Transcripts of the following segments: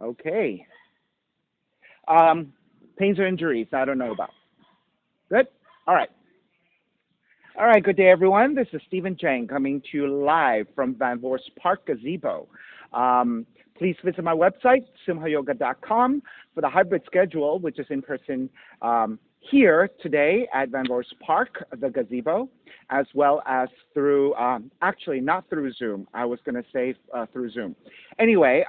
Okay. Pains or injuries I don't know about. Good? All right. All right, good day, everyone. This is Stephen Chang coming to you live from Van Vorst Park Gazebo. Please visit my website, simhayoga.com, for the hybrid schedule, which is in person here today at Van Vorst Park, the gazebo, as well as through, actually, not through Zoom. I was going to say through Zoom. Anyway,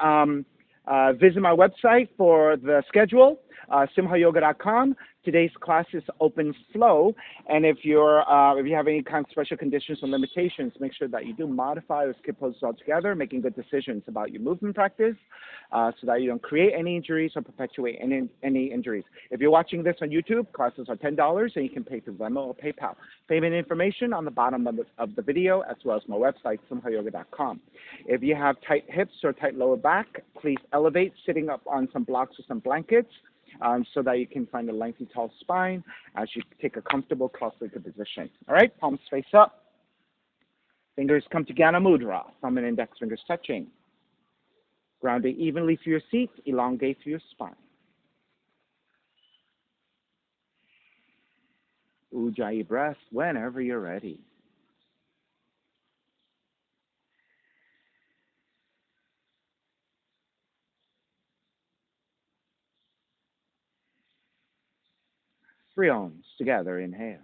visit my website for the schedule, simhayoga.com. Today's class is open flow, and if you have any kind of special conditions or limitations, make sure that you do modify or skip poses altogether, making good decisions about your movement practice, so that you don't create any injuries or perpetuate any injuries. If you're watching this on YouTube, classes are $10, and you can pay through Venmo or PayPal. Payment information on the bottom of the video, as well as my website, simhayoga.com. If you have tight hips or tight lower back, please elevate sitting up on some blocks or some blankets, so that you can find a lengthy, tall spine as you take a comfortable cross-legged position. All right, palms face up. Fingers come to Jnana Mudra, thumb and index fingers touching. Grounding evenly through your seat, elongate through your spine. Ujjayi breath whenever you're ready. Three ohms together, inhale.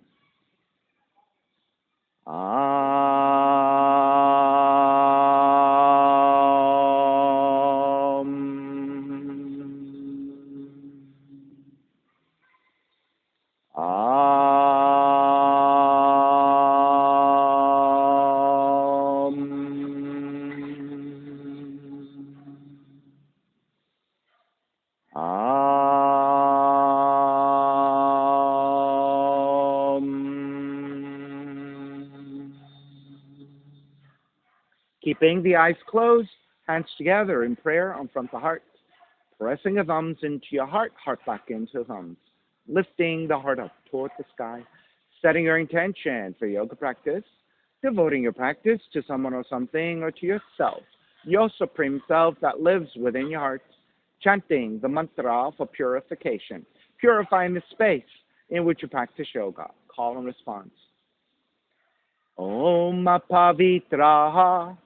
Keeping the eyes closed, hands together in prayer on front of the heart. Pressing the thumbs into your heart, heart back into the thumbs. Lifting the heart up toward the sky. Setting your intention for yoga practice. Devoting your practice to someone or something or to yourself, your supreme self that lives within your heart. Chanting the mantra for purification. Purifying the space in which you practice yoga. Call and response. Om Pavitraha.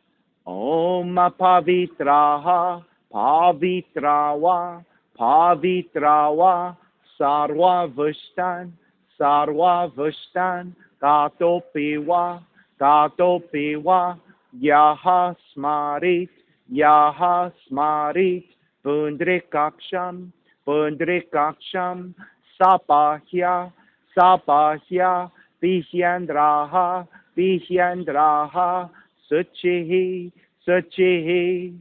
Om Pavitraha. Pavitrawa. Pavitrawa. Sarva Vushtan. Sarva Vushtan. Gatopiwa. Gatopiwa. Yaha Smarit. Yaha Smarit. Pundrikaksham. Pundrikaksham. Sapahya. Sapahya. Vihyandraha. Vihyandraha. Suchihi. Suchihi.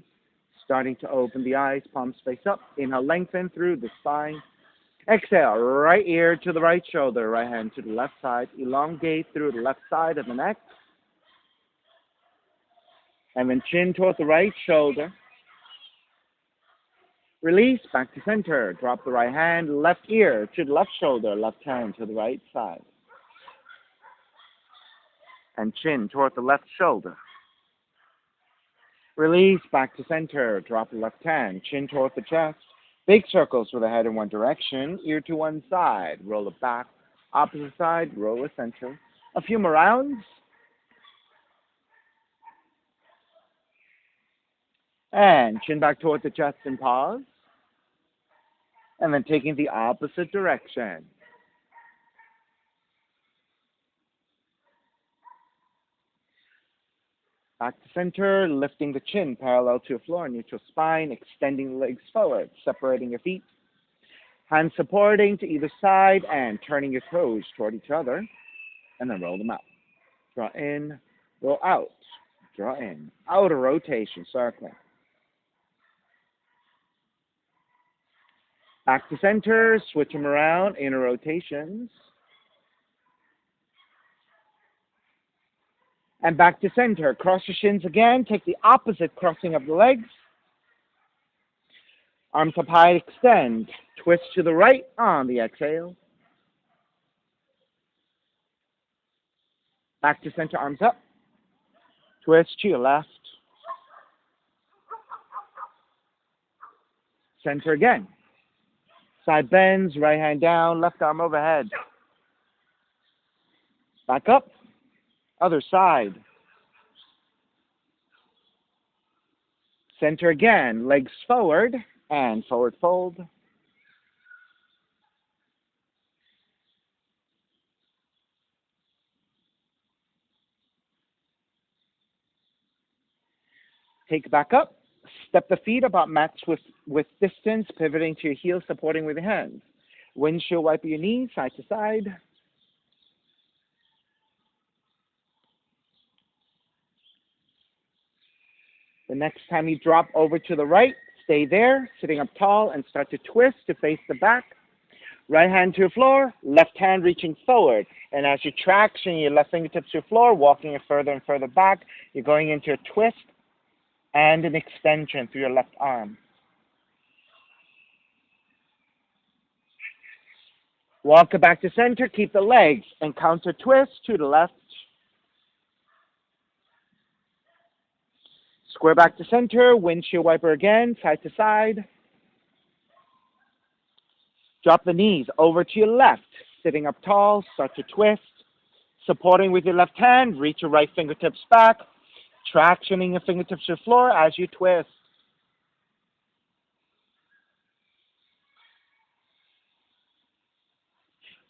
Starting to open the eyes, palms face up. Inhale, lengthen through the spine. Exhale, right ear to the right shoulder, right hand to the left side. Elongate through the left side of the neck. And then chin toward the right shoulder. Release, back to center. Drop the right hand, left ear to the left shoulder, left hand to the right side. And chin toward the left shoulder. Release, back to center. Drop the left hand, chin toward the chest. Big circles with the head in one direction, ear to one side. Roll it back, opposite side, roll the center. A few more rounds. And chin back toward the chest and pause. And then taking the opposite direction. Back to center, lifting the chin parallel to your floor, neutral spine, extending the legs forward, separating your feet. Hands supporting to either side and turning your toes toward each other. And then roll them out. Draw in, roll out. Draw in. Outer rotation, circling. Back to center, switch them around, inner rotations. And back to center. Cross your shins again. Take the opposite crossing of the legs. Arms up high, extend. Twist to the right on the exhale. Back to center, arms up. Twist to your left. center again. Side bends, right hand down, left arm overhead. Back up, other side. Center again, legs forward and forward fold. Take it back up. Step the feet about match with distance, pivoting to your heels, supporting with your hands. Windshield wiper your knees side to side. The next time you drop over to the right, stay there, sitting up tall, and start to twist to face the back. Right hand to your floor, left hand reaching forward. And as you traction your left fingertips to your floor, walking it further and further back, you're going into a twist and an extension through your left arm. Walk it back to center, keep the legs, and counter twist to the left. Square back to center, windshield wiper again, side to side. Drop the knees over to your left, sitting up tall, start to twist. Supporting with your left hand, reach your right fingertips back, tractioning your fingertips to the floor as you twist.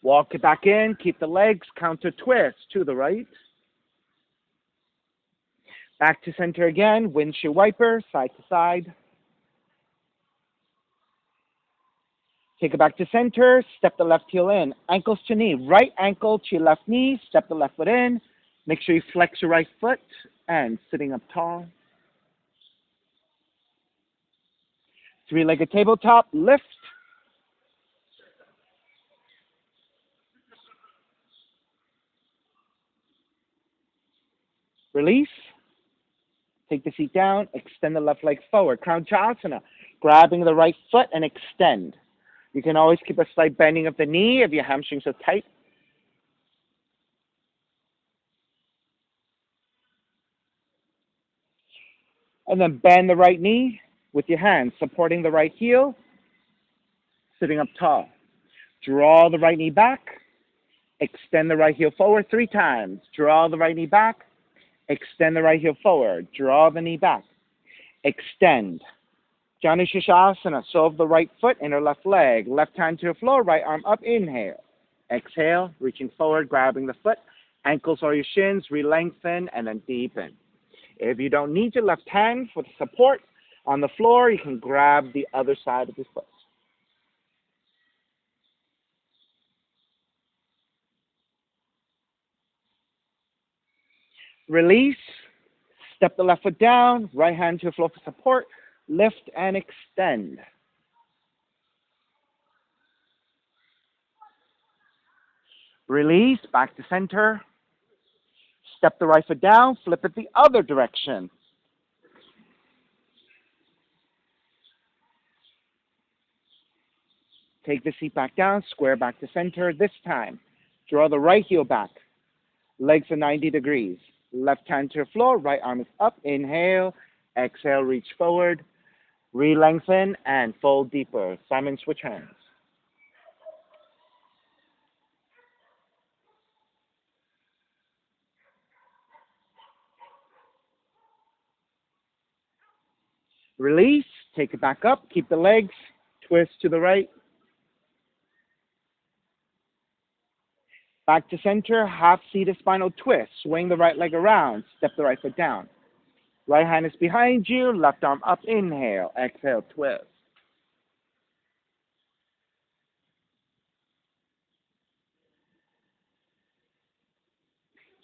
Walk it back in, keep the legs, counter twist to the right. Back to center again, windshield wiper, side to side. Take it back to center, step the left heel in, ankles to knee, right ankle to your left knee, step the left foot in. Make sure you flex your right foot and sitting up tall. Three-legged tabletop, lift. Release. Take the seat down, extend the left leg forward. Crown Chasana, grabbing the right foot and extend. You can always keep a slight bending of the knee if your hamstrings are tight. And then bend the right knee with your hands, supporting the right heel, sitting up tall. Draw the right knee back, extend the right heel forward 3 times. Draw the right knee back, extend the right heel forward. Draw the knee back, extend. Janu Shishasana, sole of the right foot, inner left leg. Left hand to the floor, right arm up, inhale. Exhale, reaching forward, grabbing the foot. Ankles or your shins, re-lengthen, and then deepen. If you don't need your left hand for the support on the floor, you can grab the other side of the foot. Release, step the left foot down, right hand to the floor for support, lift and extend. Release, back to center. Step the right foot down, flip it the other direction. Take the seat back down, square back to center. This time, draw the right heel back. Legs are 90 degrees. Left hand to the floor, right arm is up. Inhale, exhale, reach forward. Re-lengthen and fold deeper. Simon, switch hands. Release, take it back up, keep the legs, twist to the right. Back to center, half-seated spinal twist. Swing the right leg around, step the right foot down. Right hand is behind you, left arm up, inhale, exhale, twist.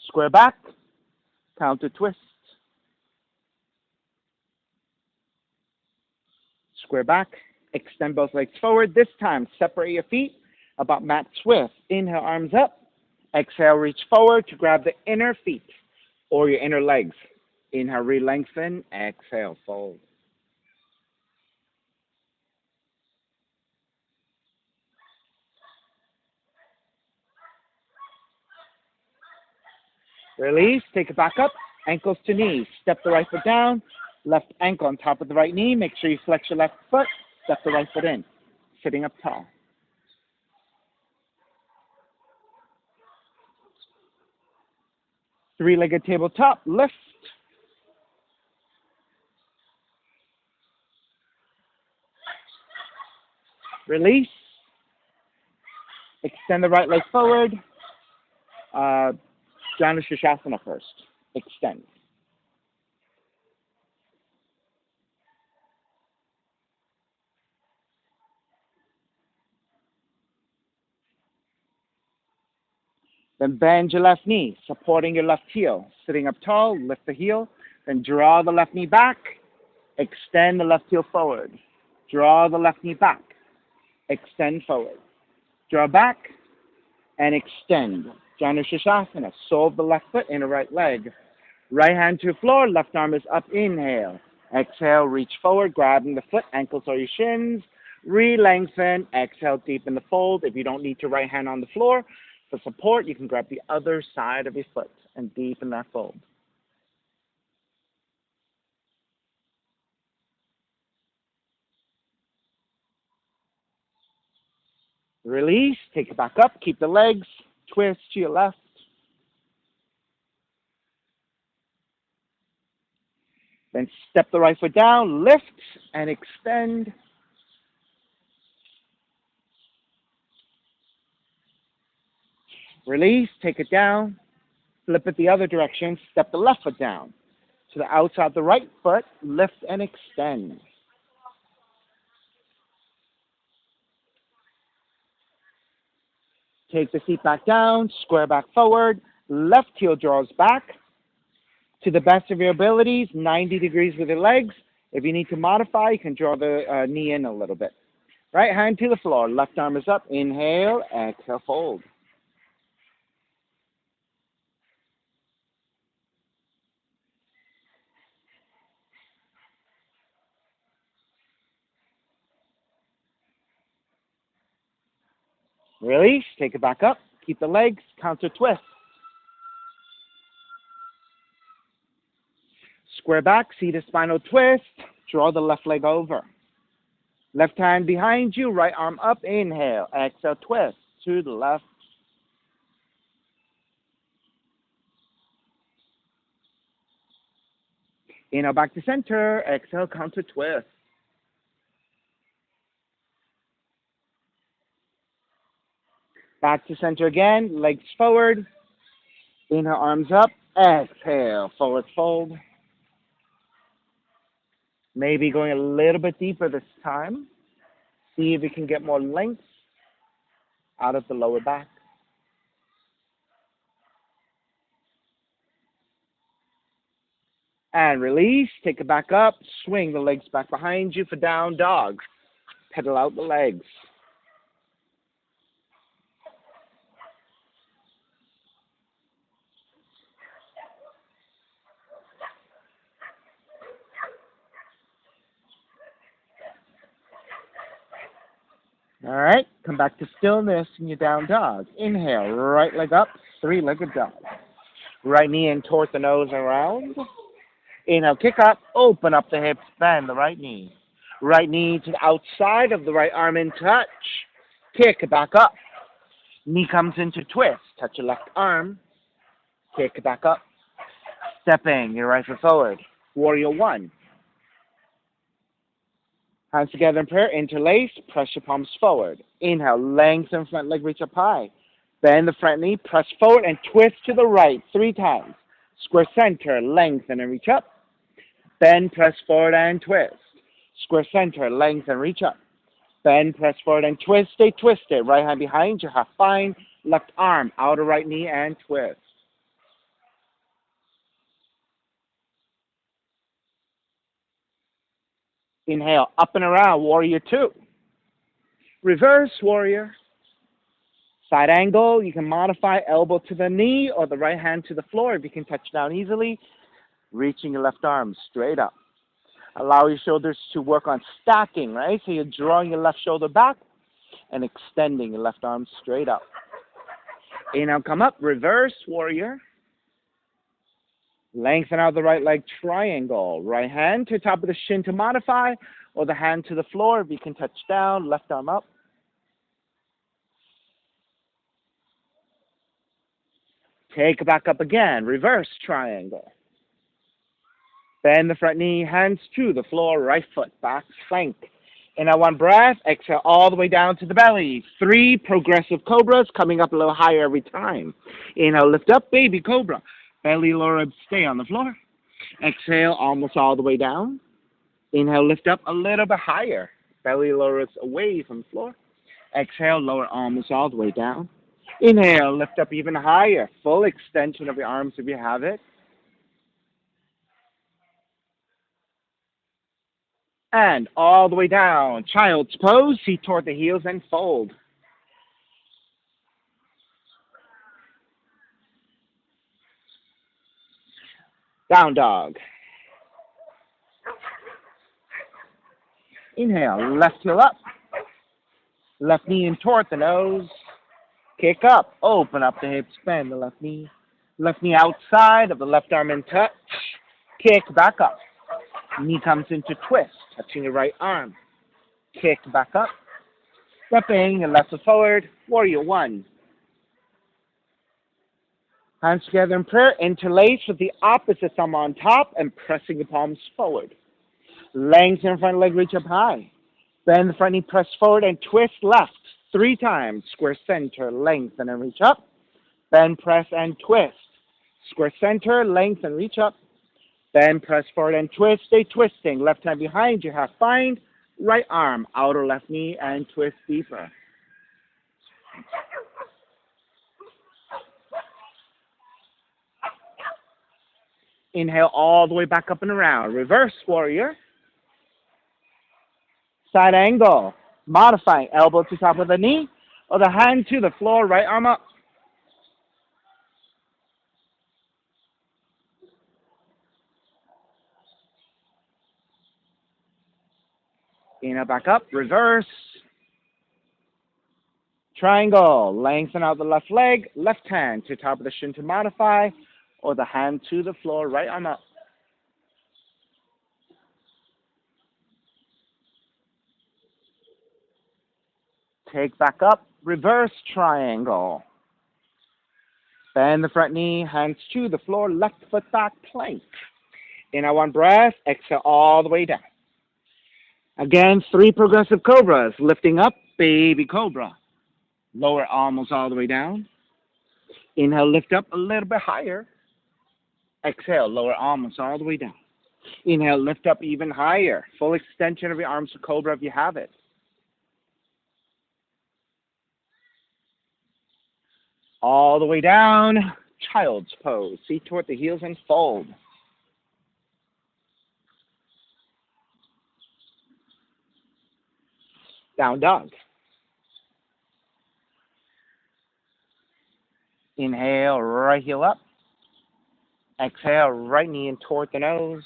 Square back, counter twist. Square back, extend both legs forward. This time, separate your feet about mat width. Inhale, arms up. Exhale, reach forward to grab the inner feet or your inner legs. Inhale, re-lengthen. Exhale, fold. Release, take it back up, ankles to knees. Step the right foot down, left ankle on top of the right knee. Make sure you flex your left foot. Step the right foot in, sitting up tall. Three-legged tabletop, lift. Release. Extend the right leg forward. Janu Shashasana first. Extend. Then bend your left knee, supporting your left heel. Sitting up tall, lift the heel. Then draw the left knee back. Extend the left heel forward. Draw the left knee back. Extend forward. Draw back and extend. Janu Shashasana. Sole of the left foot, inner right leg. Right hand to the floor, left arm is up. Inhale. Exhale, reach forward, grabbing the foot, ankles or your shins. Re-lengthen. Exhale, deepen the fold. If you don't need your right hand on the floor for support, you can grab the other side of your foot and deepen that fold. Release. Take it back up. Keep the legs. Twist to your left. Then step the right foot down. Lift and extend. Release. Take it down. Flip it the other direction. Step the left foot down. To the outside of the right foot. Lift and extend. Take the feet back down, square back forward, left heel draws back. To the best of your abilities, 90 degrees with your legs. If you need to modify, you can draw the knee in a little bit. Right hand to the floor, left arm is up. Inhale, exhale, fold. Release, take it back up. Keep the legs, counter twist. Square back, seated spinal twist. Draw the left leg over. Left hand behind you, right arm up. Inhale, exhale, twist to the left. Inhale back to center. Exhale, counter twist. Back to center again. Legs forward. Inhale, arms up. Exhale, forward fold. Maybe going a little bit deeper this time. See if you can get more length out of the lower back. And release. Take it back up. Swing the legs back behind you for down dog. Pedal out the legs. All right, come back to stillness in your down dog. Inhale, right leg up, three-legged dog. Right knee in towards the nose around. Inhale, kick up, open up the hips, bend the right knee. Right knee to the outside of the right arm in touch. Kick it back up. Knee comes into twist. Touch your left arm. Kick it back up. Stepping your right foot forward. Warrior one. Hands together in prayer, interlace, press your palms forward. Inhale, lengthen front leg, reach up high. Bend the front knee, press forward and twist to the right 3 times. Square center, lengthen and reach up. Bend, press forward and twist. Square center, lengthen, reach up. Bend, press forward and twist, stay twisted. Right hand behind you, half bind. Left arm, outer right knee and twist. Inhale, up and around, warrior two. Reverse warrior. Side angle, you can modify elbow to the knee or the right hand to the floor if you can touch down easily. Reaching your left arm straight up. Allow your shoulders to work on stacking, right? So you're drawing your left shoulder back and extending your left arm straight up. Inhale, come up, reverse warrior. Lengthen out the right leg, triangle. Right hand to top of the shin to modify, or the hand to the floor if you can touch down, left arm up. Take it back up again, reverse triangle. Bend the front knee, hands to the floor, right foot back, plank. Inhale, one breath, exhale all the way down to the belly. 3 progressive cobras, coming up a little higher every time. Inhale, lift up, baby cobra. Belly, lower ribs stay on the floor. Exhale, almost all the way down. Inhale, lift up a little bit higher. Belly, lower ribs away from the floor. Exhale, lower almost all the way down. Inhale, lift up even higher. Full extension of your arms if you have it. And all the way down. Child's pose, feet toward the heels and fold. Down dog. Inhale, left heel up. Left knee in toward the nose. Kick up, open up the hips, bend the left knee. Left knee outside of the left arm in touch. Kick back up. Knee comes into twist, touching your right arm. Kick back up. Stepping your left foot forward, warrior 1. Hands together in prayer, interlace with the opposite thumb on top and pressing the palms forward. Lengthen your front leg, reach up high. Bend the front knee, press forward and twist left 3 times. Square center, lengthen and reach up. Bend, press and twist. Square center, lengthen, reach up. Bend, press forward and twist. Stay twisting. Left hand behind you, half bind. Right arm, outer left knee and twist deeper. Inhale all the way back up and around. Reverse warrior. Side angle. Modifying elbow to top of the knee or the hand to the floor, right arm up. Inhale back up, reverse. Triangle, lengthen out the left leg, left hand to top of the shin to modify, or the hand to the floor, right arm up. Take back up, reverse triangle. Bend the front knee, hands to the floor, left foot back, plank. Inhale, one breath, exhale all the way down. Again, 3 progressive cobras, lifting up, baby cobra. Lower almost all the way down. Inhale, lift up a little bit higher. Exhale, lower almost all the way down. Inhale, lift up even higher. Full extension of your arms for cobra if you have it. All the way down, child's pose. Feet toward the heels and fold. Down dog. Inhale, right heel up. Exhale, right knee in toward the nose.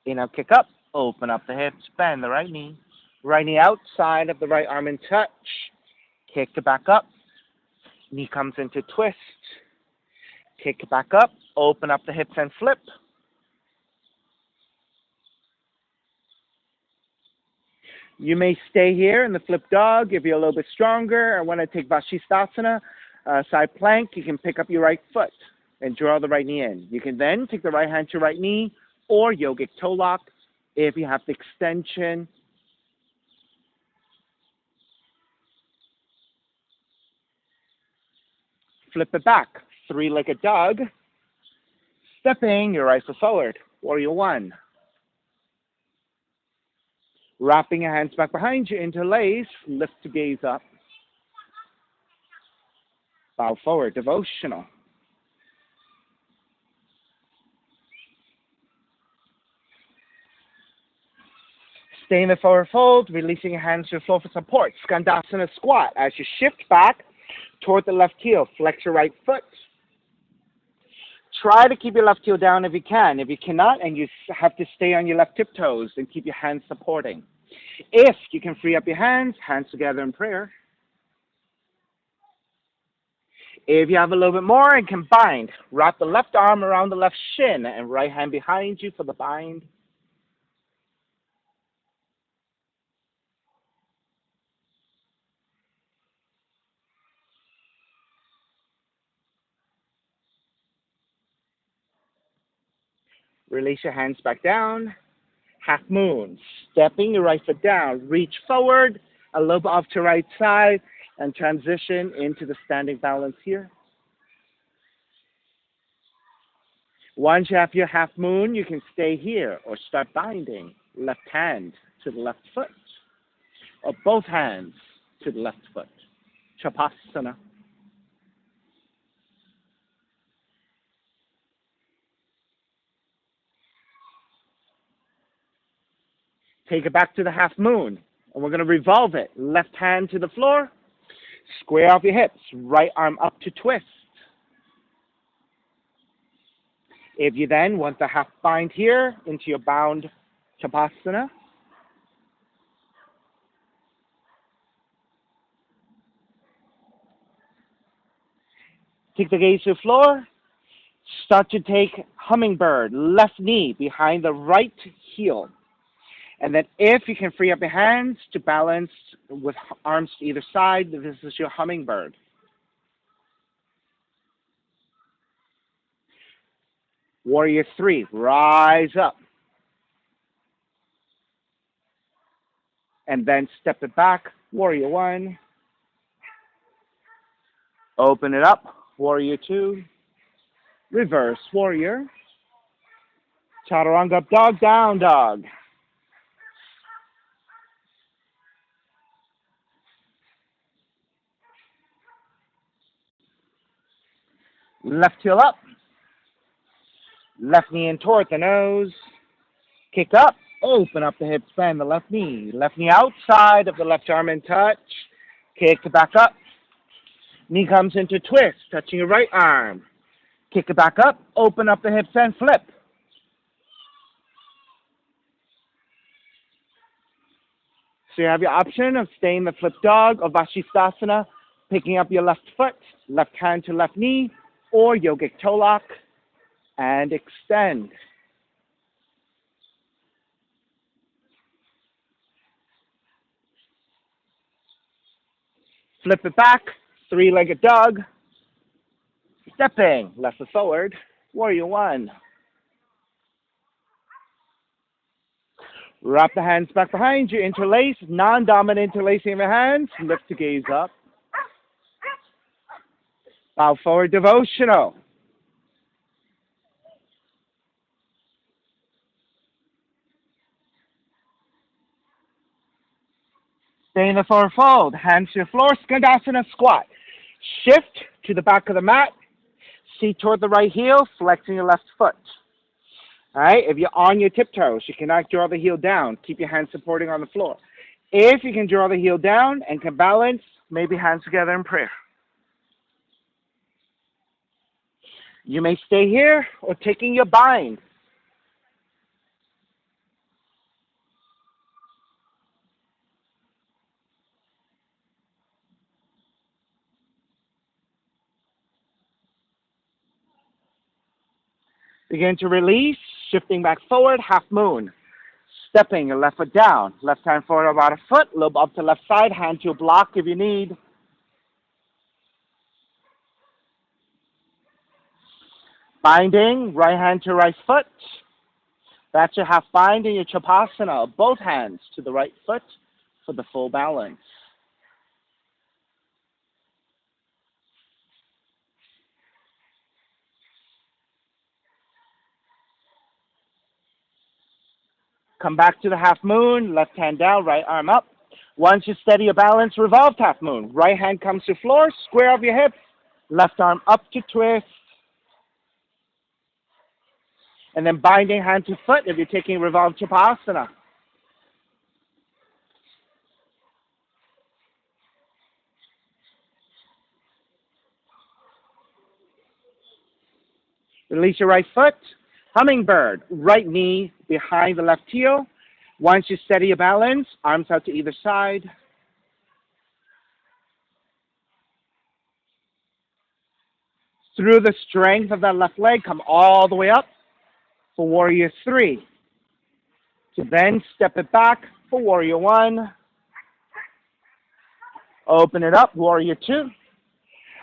Inhale, kick up. Open up the hips, bend the right knee. Right knee outside of the right arm in touch. Kick it back up. Knee comes into twist. Kick it back up. Open up the hips and flip. You may stay here in the flip dog if you're a little bit stronger and want to take Vashisthasana, side plank. You can pick up your right foot and draw the right knee in. You can then take the right hand to right knee or yogic toe lock if you have the extension. Flip it back, 3-legged dog. Stepping your right foot forward, warrior 1. Wrapping your hands back behind you, interlace, lift to gaze up. Bow forward, devotional. Stay in the forward fold, releasing your hands to the floor for support. Skandasana squat. As you shift back toward the left heel, flex your right foot. Try to keep your left heel down if you can. If you cannot and you have to stay on your left tiptoes, then keep your hands supporting. If you can free up your hands together in prayer. If you have a little bit more and can bind, wrap the left arm around the left shin and right hand behind you for the bind. Release your hands back down. Half moon. Stepping your right foot down. Reach forward, a little bit off to right side, and transition into the standing balance here. Once you have your half moon, you can stay here or start binding. Left hand to the left foot, or both hands to the left foot. Chapasana. Take it back to the half moon, and we're going to revolve it. Left hand to the floor, square off your hips, right arm up to twist. If you then want the half bind here into your bound Chapasana, take the gaze to the floor, start to take hummingbird, left knee behind the right heel. And then if you can free up your hands to balance with arms to either side, this is your hummingbird. Warrior 3, rise up. And then step it back, Warrior 1. Open it up, Warrior 2. Reverse Warrior. Chaturanga up dog, down dog. Left heel up. Left knee in toward the nose. Kick up. Open up the hips, bend the left knee. Left knee outside of the left arm and touch. Kick it back up. Knee comes into twist, touching your right arm. Kick it back up. Open up the hips and flip. So you have your option of staying the flip dog or Vashisthasana, picking up your left foot, left hand to left knee, or yogic toe lock, and extend. Flip it back, three-legged dog. Stepping, left foot forward, Warrior 1. Wrap the hands back behind you, interlace, non-dominant interlacing of your hands, lift to gaze up. Bow forward, devotional. Stay in the forward fold, hands to the floor, Skandasana squat. Shift to the back of the mat, seat toward the right heel, flexing your left foot. All right, if you're on your tiptoes, you cannot draw the heel down. Keep your hands supporting on the floor. If you can draw the heel down and can balance, maybe hands together in prayer. You may stay here or taking your bind. Begin to release, shifting back forward, half moon. Stepping your left foot down, left hand forward about a foot, lobe up to left side, hand to a block if you need. Binding, right hand to right foot. That's your half bind in your Chapasana, both hands to the right foot for the full balance. Come back to the half moon, left hand down, right arm up. Once you steady your balance, revolve half moon. Right hand comes to floor, square off your hips, left arm up to twist. And then binding hand to foot if you're taking revolve Chapasana. Release your right foot. Hummingbird, right knee behind the left heel. Once you steady your balance, arms out to either side. Through the strength of that left leg, come all the way up for Warrior 3. So then step it back for Warrior 1. Open it up, Warrior 2.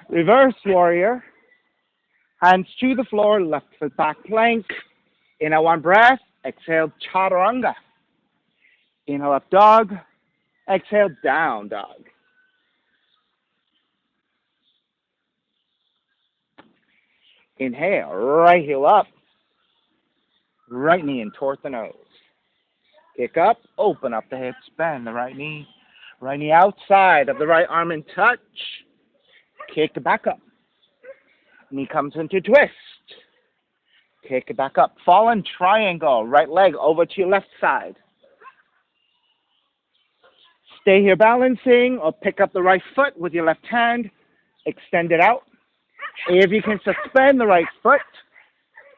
Reverse Warrior. Hands to the floor, left foot back plank. Inhale one breath. Exhale chaturanga. Inhale up dog. Exhale down dog. Inhale, right heel up. Right knee in toward the nose. Kick up, open up the hips, bend the right knee. Right knee outside of the right arm and touch. Kick it back up. Knee comes into twist. Kick it back up. Fallen triangle. Right leg over to your left side. Stay here balancing or pick up the right foot with your left hand. Extend it out. If you can suspend the right foot,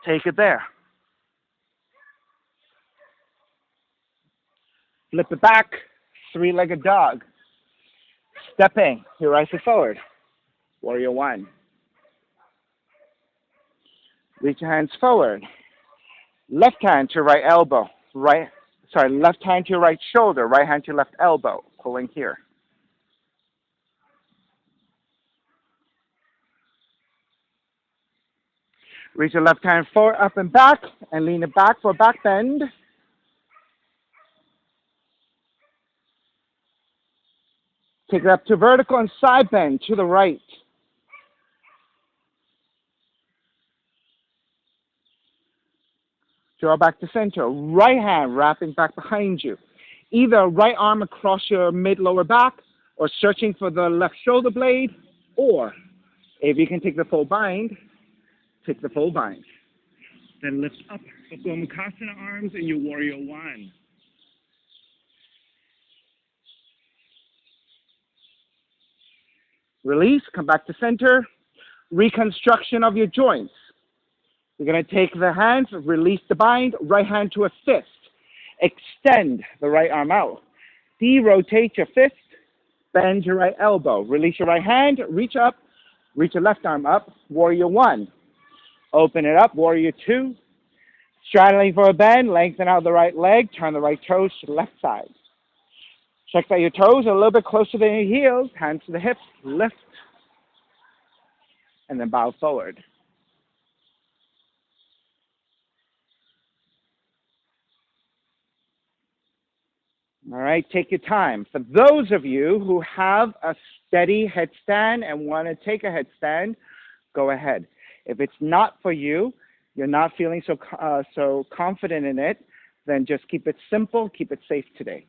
take it there. Flip it back. Three-legged dog. Stepping your right foot forward. Warrior one. Reach your hands forward. Left hand to your right elbow. Left hand to your right shoulder. Right hand to your left elbow. Pulling here. Reach your left hand forward, up and back, and lean it back for a back bend. Take it up to vertical and side bend to the right. Draw back to center. Right hand wrapping back behind you. Either right arm across your mid-lower back or searching for the left shoulder blade, or if you can take the full bind, take the full bind. Then lift up the Gomukhasana arms in your warrior one. Release, come back to center. Reconstruction of your joints. You're going to take the hands, release the bind, right hand to a fist. Extend the right arm out. De-rotate your fist, bend your right elbow. Release your right hand, reach up, reach your left arm up, warrior one. Open it up, warrior two. Straddling for a bend, lengthen out the right leg, turn the right toes to the left side. Check that your toes are a little bit closer than your heels, hands to the hips, lift, and then bow forward. All right, take your time. For those of you who have a steady headstand and want to take a headstand, go ahead. If it's not for you, you're not feeling so confident in it, then just keep it simple, keep it safe today.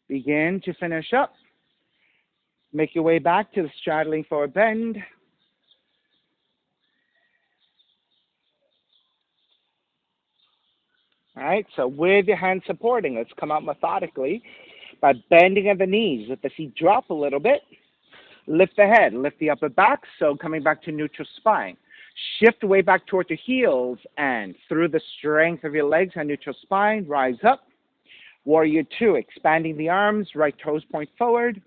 Begin to finish up. Make your way back to the straddling forward bend. All right, so with your hands supporting, let's come out methodically by bending at the knees. Let the feet drop a little bit. Lift the head, lift the upper back, so coming back to neutral spine. Shift way back toward your heels and through the strength of your legs and neutral spine, rise up. Warrior two, expanding the arms, right toes point forward.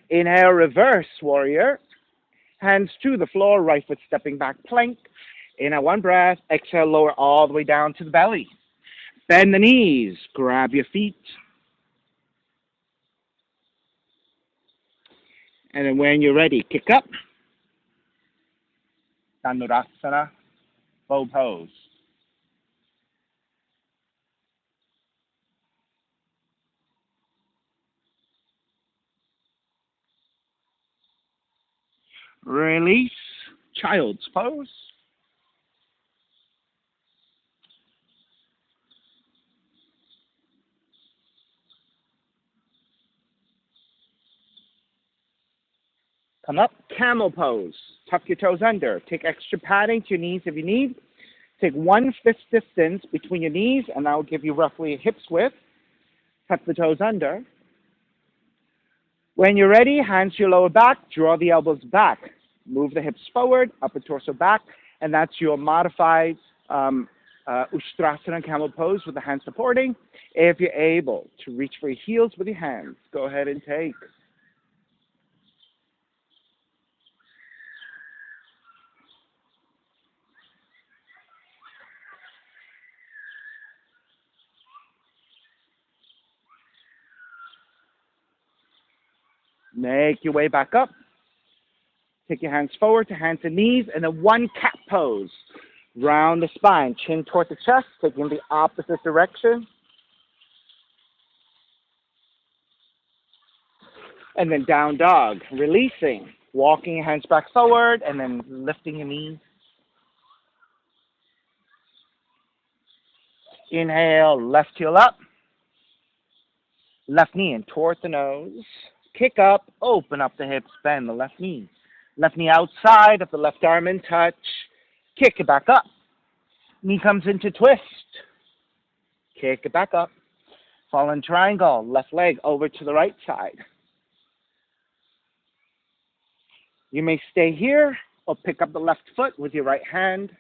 Inhale, reverse warrior. Hands to the floor, right foot stepping back, plank. Inhale, one breath. Exhale, lower all the way down to the belly. Bend the knees, grab your feet. And then when you're ready, kick up. Dhanurasana, bow pose. Release, child's pose. Come up, camel pose. Tuck your toes under. Take extra padding to your knees if you need. Take 1/5 distance between your knees, and that will give you roughly a hip's width. Tuck the toes under. When you're ready, hands to your lower back, draw the elbows back. Move the hips forward, upper torso back, and that's your modified Ustrasana camel pose with the hands supporting. If you're able to reach for your heels with your hands, go ahead and take. Make your way back up. Take your hands forward to hands and knees, and then one cat pose. Round the spine, chin toward the chest, taking the opposite direction. And then down dog, releasing. Walking your hands back forward, and then lifting your knees. Inhale, left heel up. Left knee in toward the nose. Kick up, open up the hips, bend the left knee. Left knee outside of the left arm in touch. Kick it back up. Knee comes into twist. Kick it back up. Fallen triangle, left leg over to the right side. You may stay here or pick up the left foot with your right hand.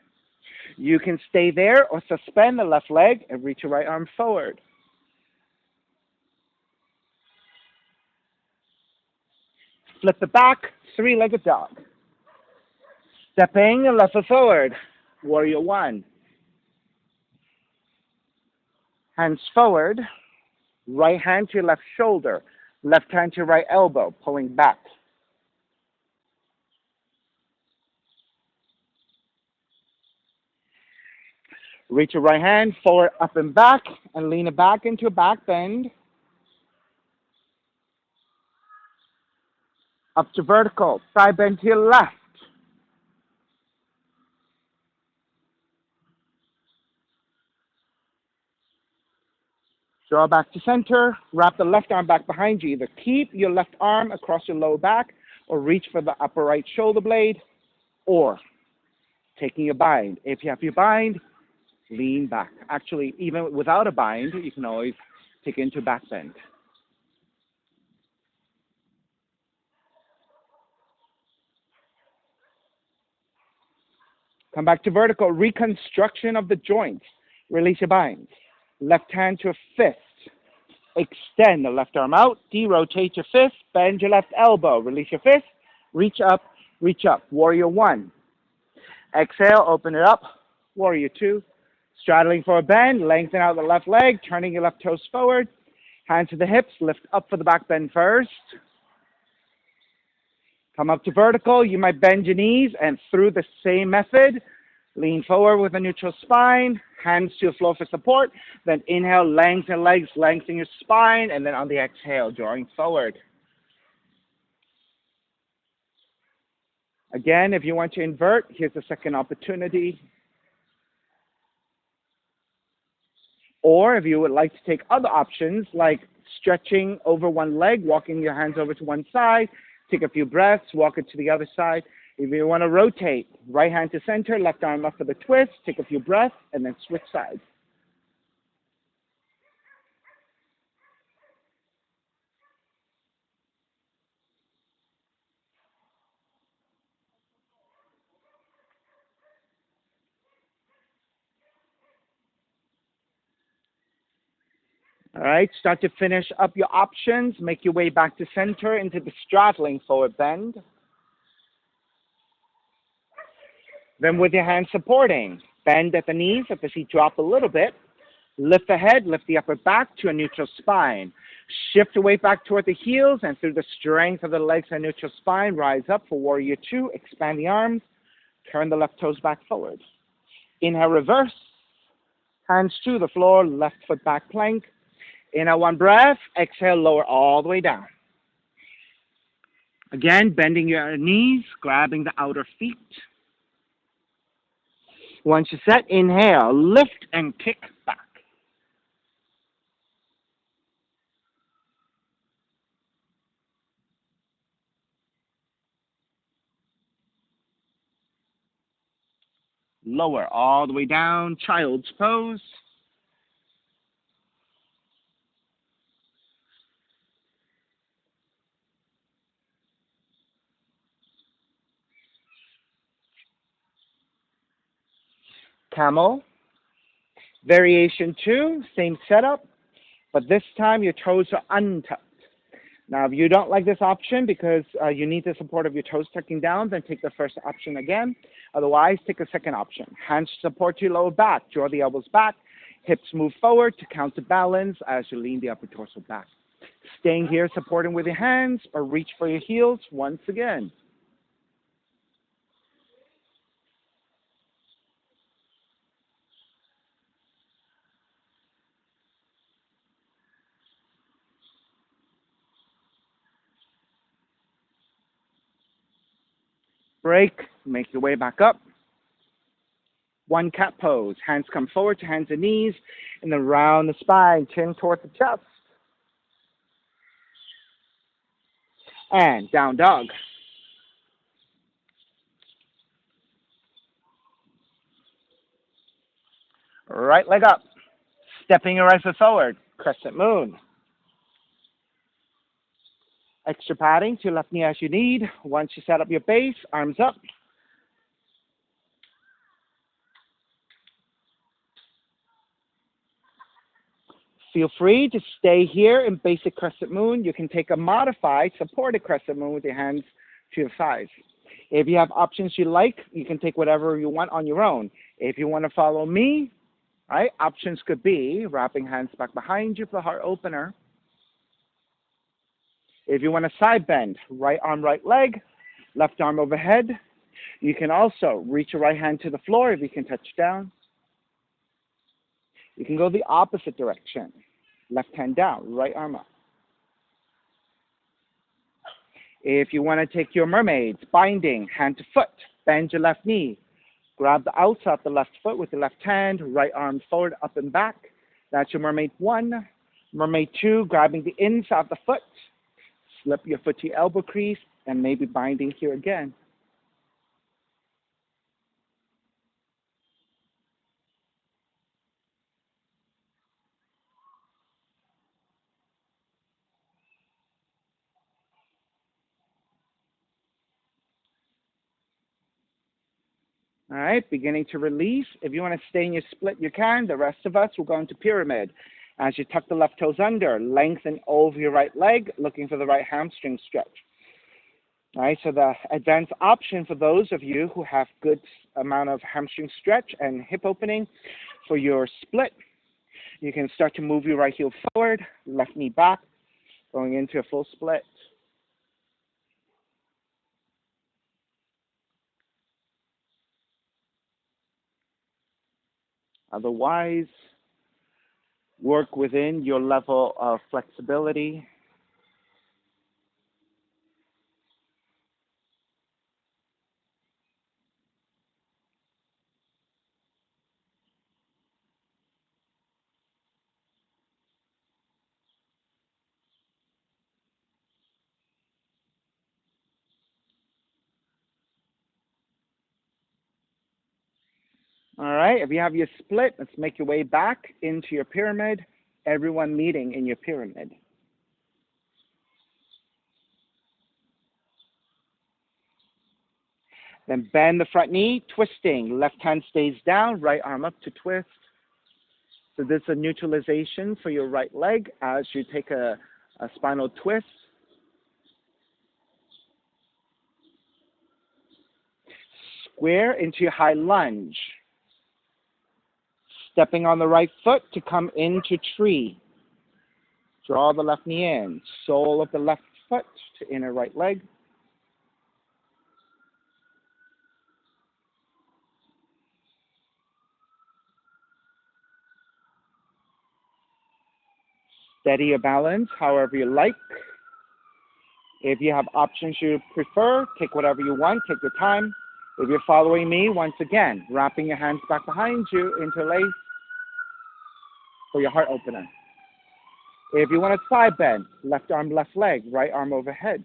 You can stay there or suspend the left leg and reach your right arm forward. Flip the back, three-legged dog. Stepping left foot forward, warrior one. Hands forward, right hand to your left shoulder, left hand to your right elbow, pulling back. Reach your right hand forward, up and back, and lean it back into a back bend. Up to vertical, side bend to your left. Draw back to center, wrap the left arm back behind you. Either keep your left arm across your lower back or reach for the upper right shoulder blade, or taking your bind. If you have your bind, lean back. Actually, even without a bind, you can always take it into back bend. Come back to vertical, reconstruction of the joints. Release your binds. Left hand to a fist. Extend the left arm out. De-rotate your fist. Bend your left elbow. Release your fist. Reach up, reach up. Warrior one. Exhale, open it up. Warrior two. Straddling for a bend. Lengthen out the left leg. Turning your left toes forward. Hands to the hips. Lift up for the back bend first. Come up to vertical. You might bend your knees, and through the same method, lean forward with a neutral spine, hands to the floor for support. Then inhale, lengthen legs, lengthen your spine, and then on the exhale, drawing forward. Again, if you want to invert, here's the second opportunity. Or if you would like to take other options, like stretching over one leg, walking your hands over to one side, take a few breaths, walk it to the other side. If you want to rotate, right hand to center, left arm up for the twist, take a few breaths, and then switch sides. All right, start to finish up your options. Make your way back to center into the straddling forward bend. Then with your hands supporting, bend at the knees, let the feet drop a little bit. Lift the head, lift the upper back to a neutral spine. Shift your weight back toward the heels, and through the strength of the legs and neutral spine, rise up for warrior two. Expand the arms. Turn the left toes back forward. Inhale, reverse. Hands to the floor, left foot back plank. Inhale, one breath. Exhale, lower all the way down. Again, bending your knees, grabbing the outer feet. Once you're set, inhale, lift and kick back. Lower all the way down, child's pose. Camel. Variation 2, same setup, but this time your toes are untucked. Now, if you don't like this option because you need the support of your toes tucking down, then take the first option again. Otherwise, take a second option. Hands support your lower back. Draw the elbows back. Hips move forward to counterbalance as you lean the upper torso back. Staying here, supporting with your hands, or reach for your heels once again. Break, make your way back up. One cat pose. Hands come forward to hands and knees, and then round the spine, chin toward the chest. And down dog. Right leg up. Stepping your right foot forward. Crescent moon. Extra padding to your left knee as you need. Once you set up your base, arms up. Feel free to stay here in basic crescent moon. You can take a modified supported crescent moon with your hands to your thighs. If you have options you like, you can take whatever you want on your own. If you want to follow me, right, options could be wrapping hands back behind you for the heart opener. If you want a side bend, right arm, right leg, left arm overhead. You can also reach your right hand to the floor if you can touch down. You can go the opposite direction. Left hand down, right arm up. If you want to take your mermaids, binding, hand to foot, bend your left knee. Grab the outside of the left foot with the left hand, right arm forward, up and back. That's your mermaid one. Mermaid two, grabbing the inside of the foot. Slip your foot to your elbow crease and maybe binding here again. All right, beginning to release. If you want to stay in your split, you can. The rest of us will go into pyramid. As you tuck the left toes under, lengthen over your right leg, looking for the right hamstring stretch. All right, so the advanced option for those of you who have good amount of hamstring stretch and hip opening for your split, you can start to move your right heel forward, left knee back, going into a full split. Otherwise, work within your level of flexibility. All right, if you have your split, let's make your way back into your pyramid, everyone meeting in your pyramid. Then bend the front knee, twisting. Left hand stays down, right arm up to twist. So this is a neutralization for your right leg as you take a spinal twist. Square into your high lunge. Stepping on the right foot to come into tree. Draw the left knee in. Sole of the left foot to inner right leg. Steady your balance however you like. If you have options you prefer, take whatever you want, take your time. If you're following me, once again, wrapping your hands back behind you, interlace for your heart opener. If you want a side bend, left arm, left leg, right arm overhead.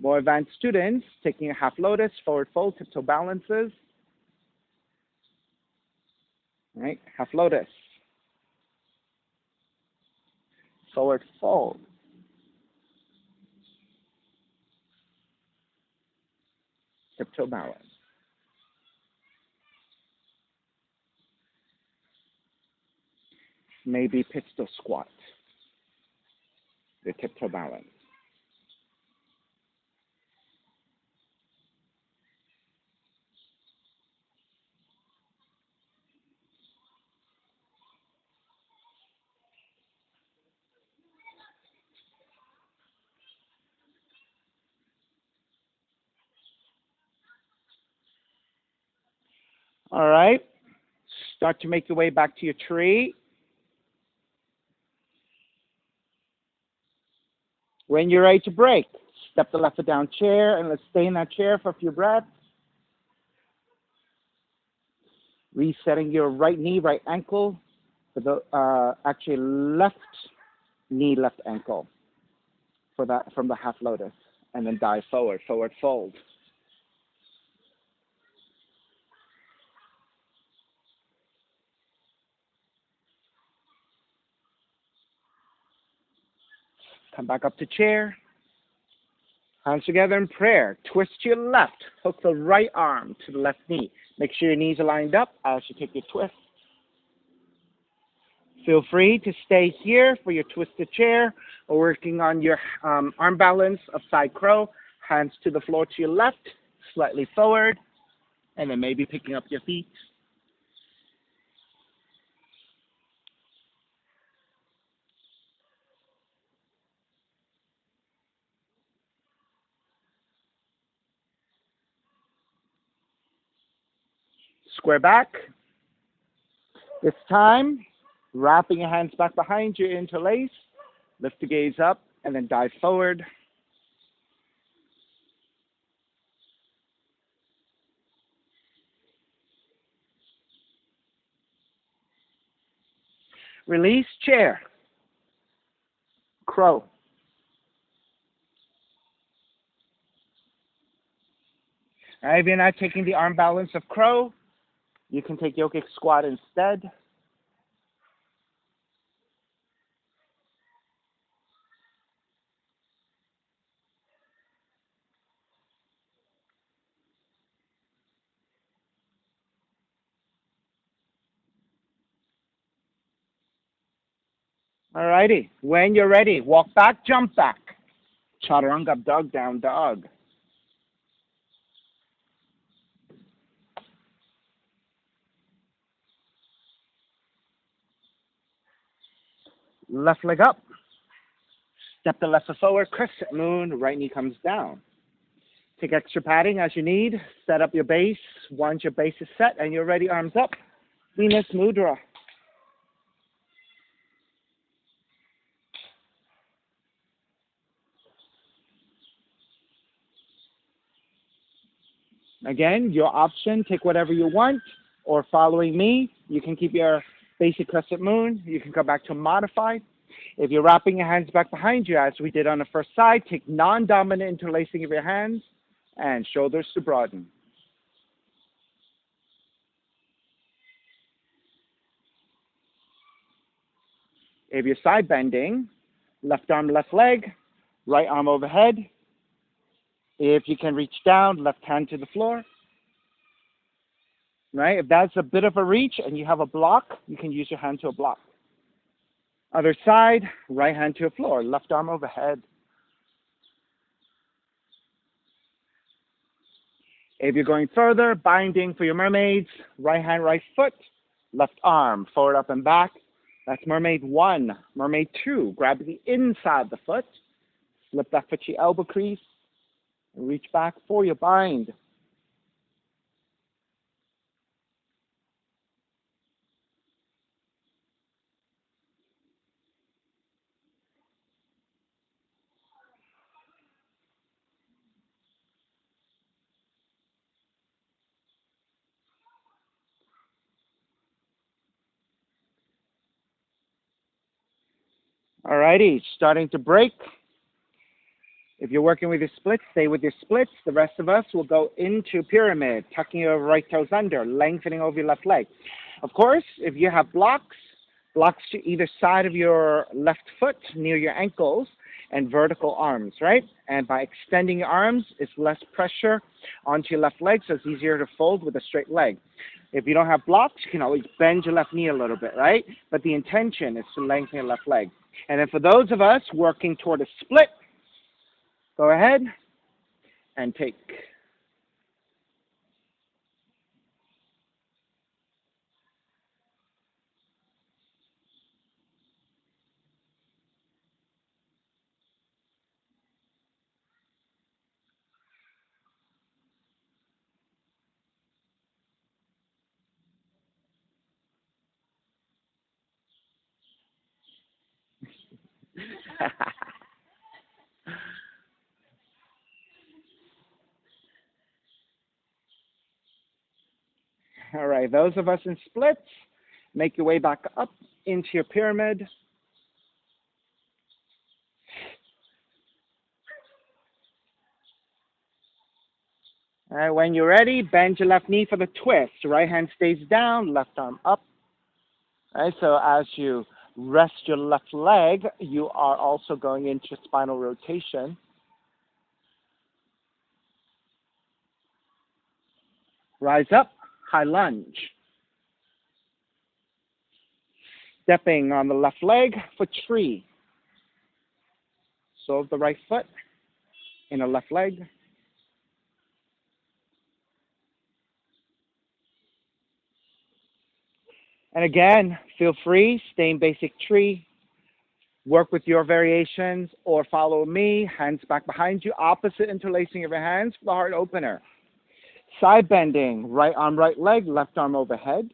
More advanced students, taking a half lotus, forward fold, tiptoe balances. All right, half lotus. Forward fold. Tiptoe balance. Maybe pistol squat. The tiptoe balance. All right. Start to make your way back to your tree. When you're ready to break, step the left foot down chair and let's stay in that chair for a few breaths. Resetting your right knee, right ankle, for the actually left knee, left ankle for that from the half lotus, and then dive forward, forward fold. Come back up to chair. Hands together in prayer. Twist to your left. Hook the right arm to the left knee. Make sure your knees are lined up as you take your twist. Feel free to stay here for your twisted chair or working on your arm balance of side crow. Hands to the floor to your left, slightly forward, and then maybe picking up your feet. Square back. This time, wrapping your hands back behind you, interlace. Lift the gaze up and then dive forward. Release, chair, crow. All right, if you're not taking the arm balance of crow, you can take yogic squat instead. All righty. When you're ready, walk back, jump back. Chaturanga, dog, down dog. Left leg up. Step the left foot forward, crescent moon, right knee comes down. Take extra padding as you need. Set up your base. Once your base is set and you're ready, arms up. Venus Mudra. Again, your option, take whatever you want, or following me, you can keep your basic crescent moon. You can come back to modified. If you're wrapping your hands back behind you, as we did on the first side, take non-dominant interlacing of your hands and shoulders to broaden. If you're side bending, left arm, left leg, right arm overhead. If you can reach down, left hand to the floor. Right? If that's a bit of a reach and you have a block, you can use your hand to a block. Other side, right hand to the floor, left arm overhead. If you're going further, binding for your mermaids, right hand, right foot, left arm, forward, up, and back. That's mermaid one. Mermaid two, grab the inside of the foot, slip that foot to your elbow crease, and reach back for your bind. Alrighty, starting to break. If you're working with your splits, stay with your splits. The rest of us will go into pyramid, tucking your right toes under, lengthening over your left leg. Of course, if you have blocks, blocks to either side of your left foot near your ankles and vertical arms, right? And by extending your arms, it's less pressure onto your left leg, so it's easier to fold with a straight leg. If you don't have blocks, you can always bend your left knee a little bit, right? But the intention is to lengthen your left leg. And then for those of us working toward a split, go ahead and take. All right, those of us in splits, make your way back up into your pyramid. All right, when you're ready, bend your left knee for the twist. Right hand stays down, left arm up. All right, so as you rest your left leg, you are also going into spinal rotation. Rise up, high lunge. Stepping on the left leg for tree. Sole of the right foot in the left leg. And again, feel free, stay in basic tree, work with your variations, or follow me, hands back behind you, opposite interlacing of your hands for the heart opener. Side bending, right arm, right leg, left arm overhead.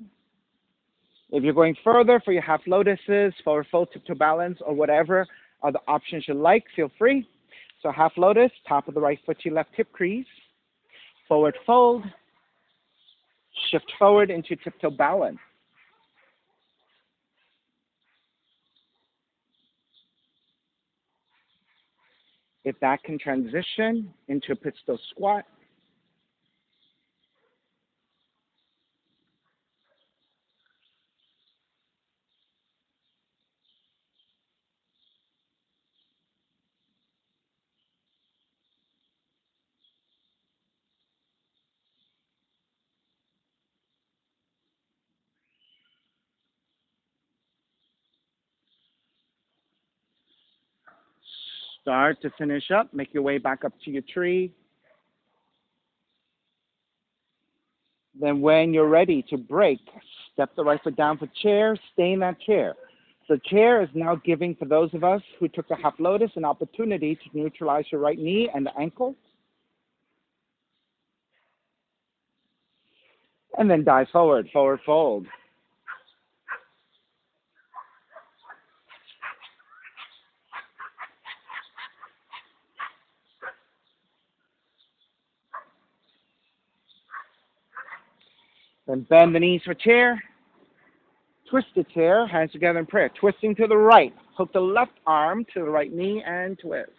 If you're going further for your half lotuses, forward fold, tiptoe balance, or whatever other options you like, feel free. So half lotus, top of the right foot to your left hip crease, forward fold, shift forward into tiptoe balance. If that can transition into a pistol squat, start to finish up, make your way back up to your tree. Then when you're ready to break, step the right foot down for chair, stay in that chair. So chair is now giving, for those of us who took the half lotus, an opportunity to neutralize your right knee and the ankle. And then dive forward, forward fold. Then bend the knees for chair. Twist the chair, hands together in prayer. Twisting to the right. Hook the left arm to the right knee and twist.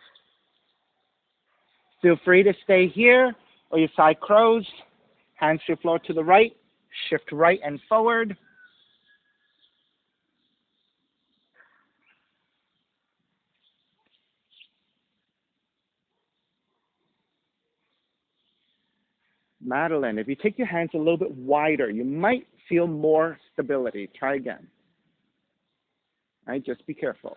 Feel free to stay here or your side crows. Hands to the floor to the right. Shift right and forward. Madeline, if you take your hands a little bit wider, you might feel more stability. Try again. All right, just be careful.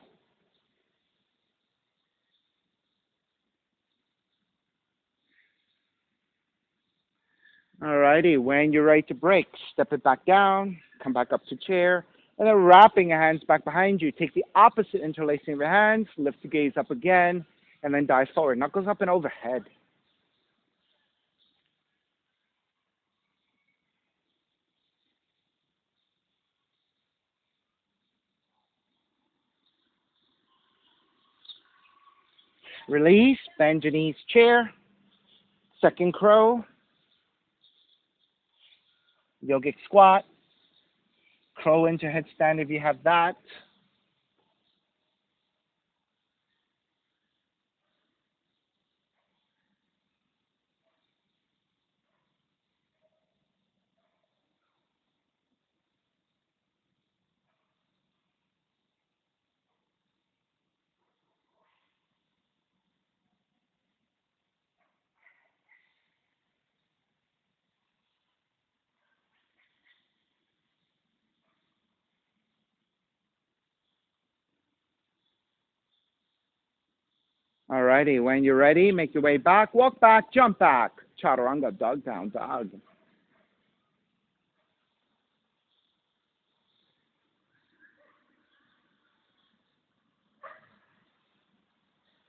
All righty, when you're ready to break, step it back down, come back up to chair, and then wrapping your hands back behind you. Take the opposite interlacing of your hands, lift the gaze up again, and then dive forward. Knuckles up and overhead. Release, bend your knees, chair, second crow, yogic squat, crow into headstand if you have that. All righty, when you're ready, make your way back, walk back, jump back. Chaturanga, dog down, dog.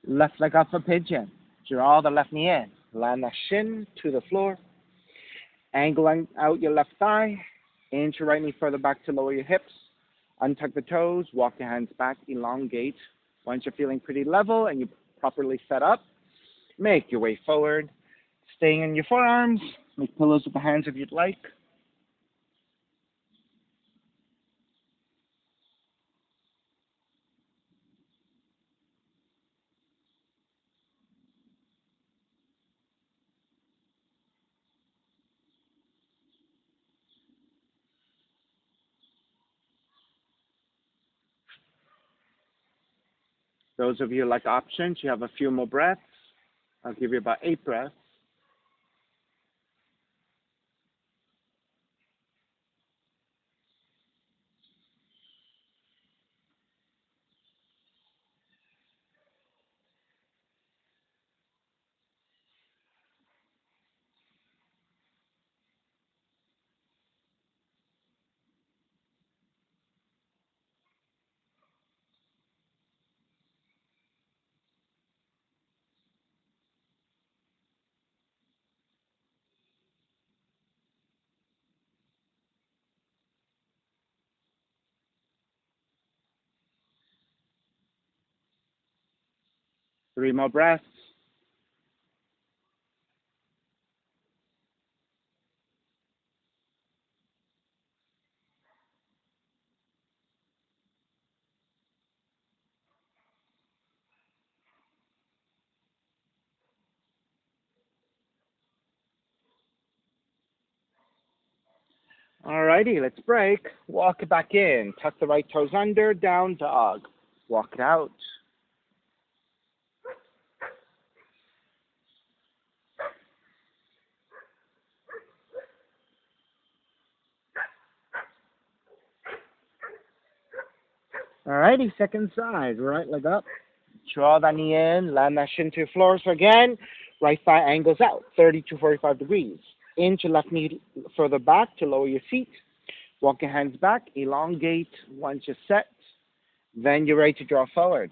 Left leg up for pigeon. Draw the left knee in. Land the shin to the floor. Angling out your left thigh. Inch your right knee further back to lower your hips. Untuck the toes. Walk your hands back. Elongate Once you're feeling pretty level and you're properly set up, make your way forward, staying in your forearms. Make pillows with the hands if you'd like. Those of you who like options, you have a few more breaths. I'll give you about 8 breaths. Three more breaths. Alrighty, let's break. Walk it back in. Tuck the right toes under, down dog. Walk it out. Alrighty, second side. Right leg up. Draw that knee in. Land that shin to the floor. So again, right thigh angles out, 30 to 45 degrees. Inch your left knee further back to lower your feet. Walk your hands back. Elongate once you're set. Then you're ready to draw forward.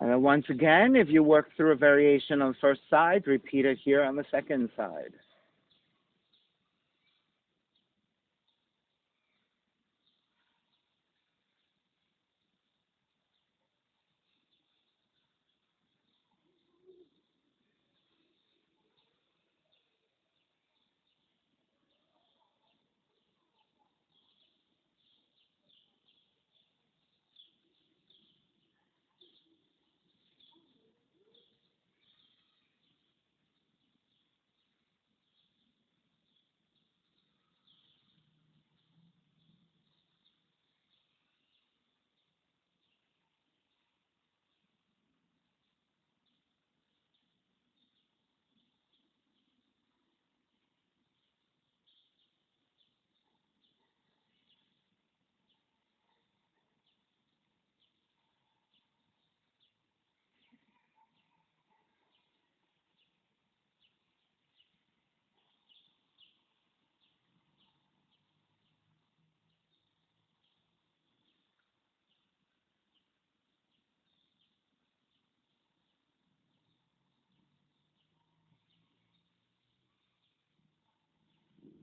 And then once again, if you work through a variation on the first side, repeat it here on the second side.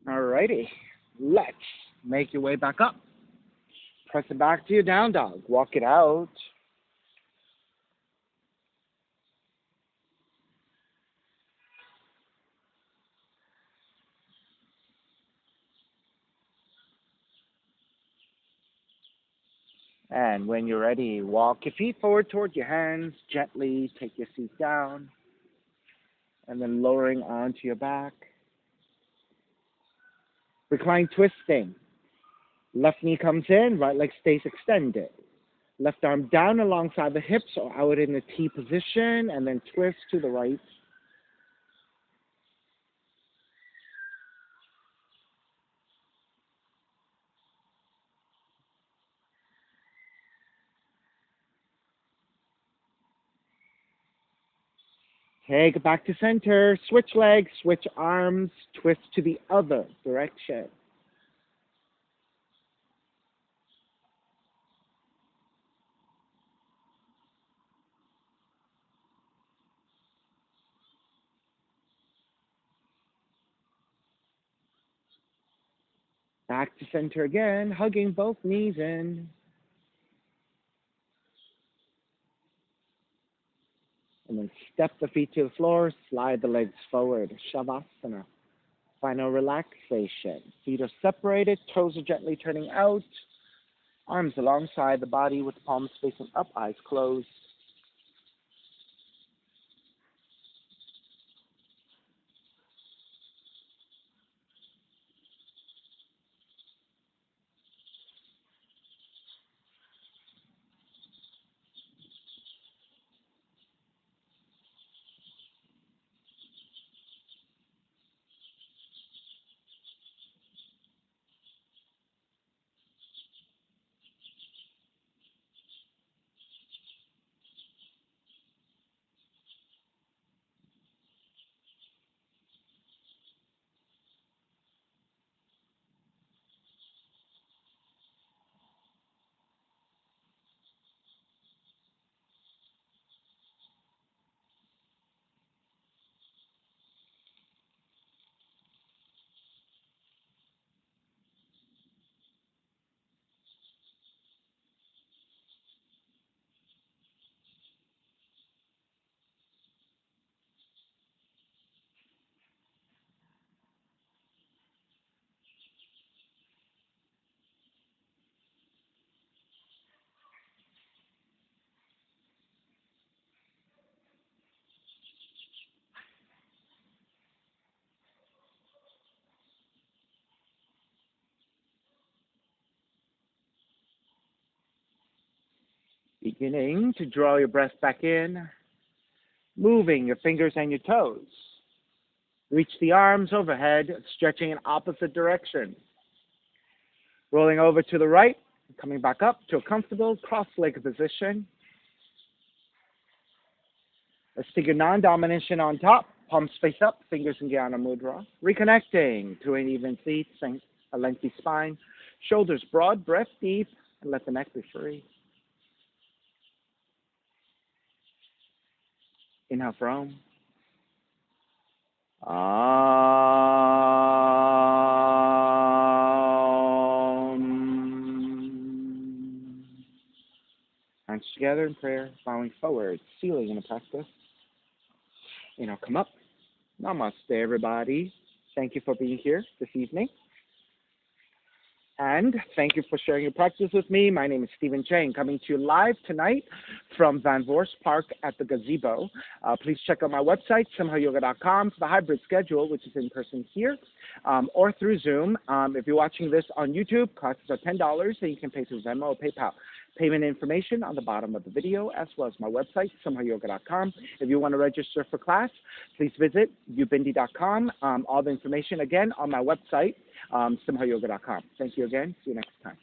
Alrighty, let's make your way back up. Press it back to your down dog. Walk it out. And when you're ready, walk your feet forward toward your hands. Gently take your seat down. And then lowering onto your back. Recline twisting. Left knee comes in, right leg stays extended. Left arm down alongside the hips or out in the T position, and then twist to the right. Take it back to center. Switch legs, switch arms, twist to the other direction. Back to center again, hugging both knees in. And then step the feet to the floor, slide the legs forward. Shavasana. Final relaxation. Feet are separated, toes are gently turning out. Arms alongside the body with the palms facing up, eyes closed. Beginning to draw your breath back in, moving your fingers and your toes. Reach the arms overhead, stretching in opposite direction. Rolling over to the right, coming back up to a comfortable cross-legged position. Let's take your non-domination on top, palms face up, fingers in Jnana Mudra. Reconnecting to an even seat, a lengthy spine, shoulders broad, breath deep, and let the neck be free. Inhale for Om. Hands together in prayer, bowing forward, sealing in the practice. Come up. Namaste, everybody. Thank you for being here this evening. And thank you for sharing your practice with me. My name is Stephen Chang, coming to you live tonight from Van Vorst Park at the Gazebo. Please check out my website, simhayoga.com, for the hybrid schedule, which is in person here, or through Zoom. If you're watching this on YouTube, classes are $10, and you can pay through Venmo or PayPal. Payment information on the bottom of the video, as well as my website, simhayoga.com. If you want to register for class, please visit ubindi.com. All the information, again, on my website, simhayoga.com. Thank you again. See you next time.